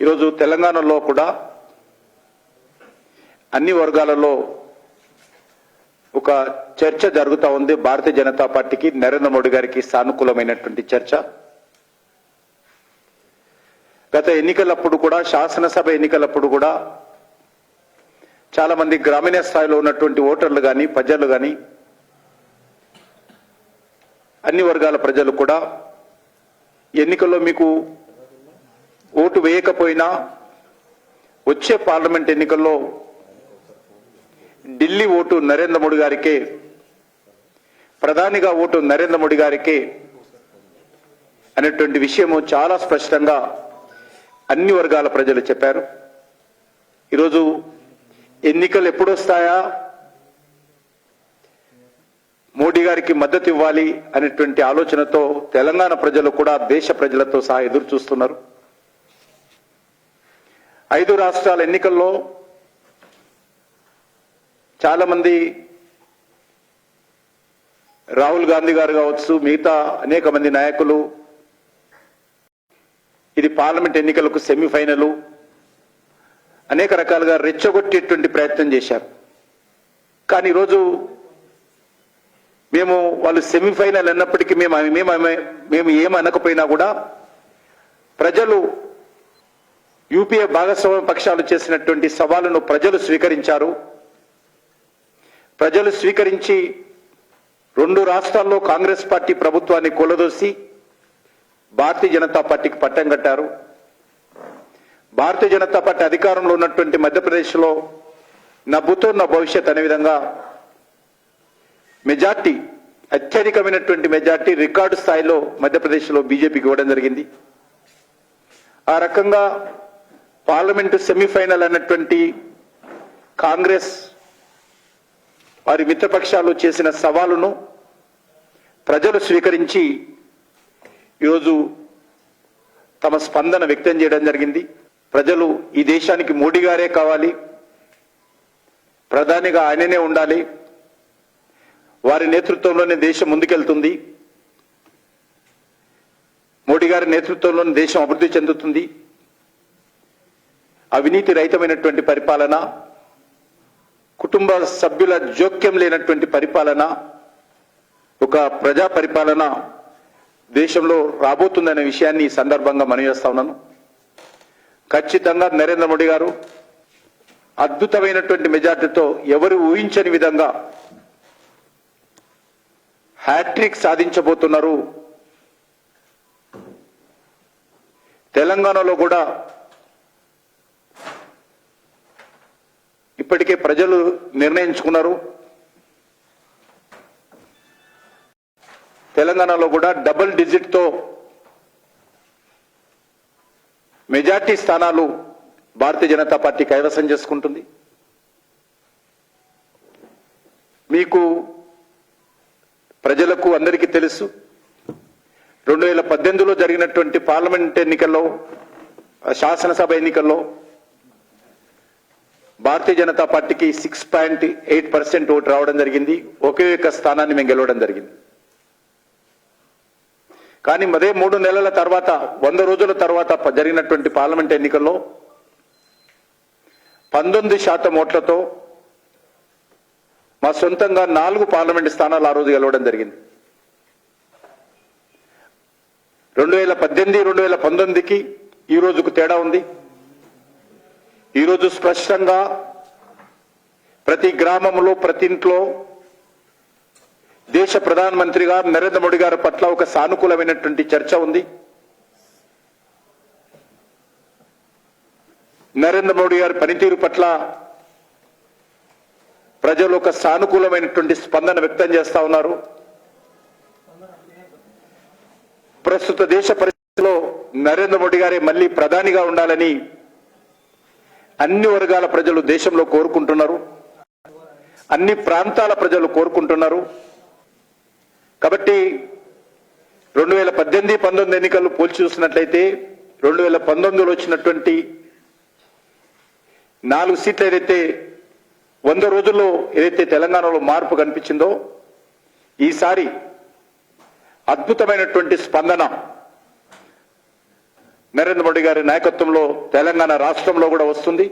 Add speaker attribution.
Speaker 1: ఈరోజు తెలంగాణలో కూడా అన్ని వర్గాలలో ఒక చర్చ జరుగుతూ ఉంది. భారతీయ జనతా పార్టీకి నరేంద్ర మోడీ గారికి సానుకూలమైనటువంటి చర్చ. గత ఎన్నికలప్పుడు కూడా, శాసనసభ ఎన్నికలప్పుడు కూడా చాలా మంది గ్రామీణ స్థాయిలో ఉన్నటువంటి ఓటర్లు కానీ, ప్రజలు కానీ, అన్ని వర్గాల ప్రజలు కూడా ఎన్నికల్లో మీకు ఓటు వేయకపోయినా వచ్చే పార్లమెంట్ ఎన్నికల్లో ఢిల్లీ ఓటు నరేంద్ర మోడీ గారికే, ప్రధానిగా ఓటు నరేంద్ర మోడీ గారికే అనేటువంటి విషయము చాలా స్పష్టంగా అన్ని వర్గాల ప్రజలు చెప్పారు. ఈరోజు ఎన్నికలు ఎప్పుడు వస్తాయా, మోడీ గారికి మద్దతు ఇవ్వాలి అనేటువంటి ఆలోచనతో తెలంగాణ ప్రజలు కూడా దేశ ప్రజలతో సహా ఎదురు చూస్తున్నారు. 5 రాష్ట్రాల ఎన్నికల్లో చాలా మంది, రాహుల్ గాంధీ గారు కావచ్చు, మిగతా అనేక మంది నాయకులు ఇది పార్లమెంట్ ఎన్నికలకు సెమీఫైనల్ అనేక రకాలుగా రెచ్చగొట్టేటువంటి ప్రయత్నం చేశారు. కానీ ఈరోజు మేము వాళ్ళు సెమీఫైనల్ అన్నప్పటికీ మేము ఏమనకపోయినా కూడా ప్రజలు యూపీఏ భాగస్వామ్య పక్షాలు చేసినటువంటి సవాలును ప్రజలు స్వీకరించారు. ప్రజలు స్వీకరించి 2 రాష్ట్రాల్లో కాంగ్రెస్ పార్టీ ప్రభుత్వాన్ని కూలదోసి భారతీయ జనతా పార్టీకి పట్టం కట్టారు. భారతీయ జనతా పార్టీ అధికారంలో ఉన్నటువంటి మధ్యప్రదేశ్లో నవ్వుతో నా భవిష్యత్ అనే విధంగా మెజార్టీ, అత్యధికమైనటువంటి మెజార్టీ రికార్డు స్థాయిలో మధ్యప్రదేశ్లో బీజేపీకి ఇవ్వడం జరిగింది. ఆ రకంగా పార్లమెంటు సెమీఫైనల్ అన్నటువంటి కాంగ్రెస్ వారి మిత్రపక్షాలు చేసిన సవాలును ప్రజలు స్వీకరించి ఈరోజు తమ స్పందన వ్యక్తం చేయడం జరిగింది. ప్రజలు ఈ దేశానికి మోడీ గారే కావాలి, ప్రధానిగా ఆయననే ఉండాలి, వారి నేతృత్వంలోనే దేశం ముందుకెళ్తుంది, మోడీ గారి నేతృత్వంలోనే దేశం అభివృద్ధి చెందుతుంది, అవినీతి రహితమైనటువంటి పరిపాలన, కుటుంబ సభ్యుల జోక్యం లేనటువంటి పరిపాలన, ఒక ప్రజా పరిపాలన దేశంలో రాబోతుందనే విషయాన్ని ఈ సందర్భంగా మనవి చేస్తా ఉన్నాను. ఖచ్చితంగా నరేంద్ర మోడీ గారు అద్భుతమైనటువంటి మెజార్టీతో ఎవరు ఊహించని విధంగా హ్యాట్రిక్ సాధించబోతున్నారు. తెలంగాణలో కూడా ఇప్పటికే ప్రజలు నిర్ణయించుకున్నారు. తెలంగాణలో కూడా డబుల్ డిజిట్తో మెజార్టీ స్థానాలు భారతీయ జనతా పార్టీ కైవసం చేసుకుంటుంది. మీకు ప్రజలకు అందరికీ తెలుసు, 2018లో జరిగినటువంటి పార్లమెంట్ ఎన్నికల్లో, శాసనసభ ఎన్నికల్లో భారతీయ జనతా పార్టీకి 6.8% ఓటు రావడం జరిగింది. ఒకే ఒక స్థానాన్ని మేము గెలవడం జరిగింది. కానీ అదే 3 నెలల తర్వాత, 100 రోజుల తర్వాత జరిగినటువంటి పార్లమెంట్ ఎన్నికల్లో 19% ఓట్లతో మా సొంతంగా 4 పార్లమెంట్ స్థానాలు ఆ రోజు గెలవడం జరిగింది. 2018, 2019కి ఈ రోజుకు తేడా ఉంది. ఈరోజు స్పష్టంగా ప్రతి గ్రామంలో, ప్రతి ఇంట్లో దేశ ప్రధానమంత్రిగా నరేంద్ర మోడీ గారి పట్ల ఒక సానుకూలమైనటువంటి చర్చ ఉంది. నరేంద్ర మోడీ గారి పనితీరు పట్ల ప్రజలు ఒక సానుకూలమైనటువంటి స్పందన వ్యక్తం చేస్తా ఉన్నారు. ప్రస్తుత దేశ పరిస్థితిలో నరేంద్ర మోడీ గారే మళ్ళీ ప్రధానిగా ఉండాలని అన్ని వర్గాల ప్రజలు దేశంలో కోరుకుంటున్నారు. అన్ని ప్రాంతాల ప్రజలు కోరుకుంటున్నారు. కాబట్టి 2018, 19 ఎన్నికలు పోల్చి చూసినట్లయితే 2019లో వచ్చినటువంటి 4 సీట్లు ఏదైతే 100 రోజుల్లో ఏదైతే తెలంగాణలో మార్పు కనిపించిందో, ఈసారి అద్భుతమైనటువంటి స్పందన నరేంద్ర మోడీ గారి నాయకత్వంలో తెలంగాణ రాష్ట్రంలో కూడా వస్తుంది.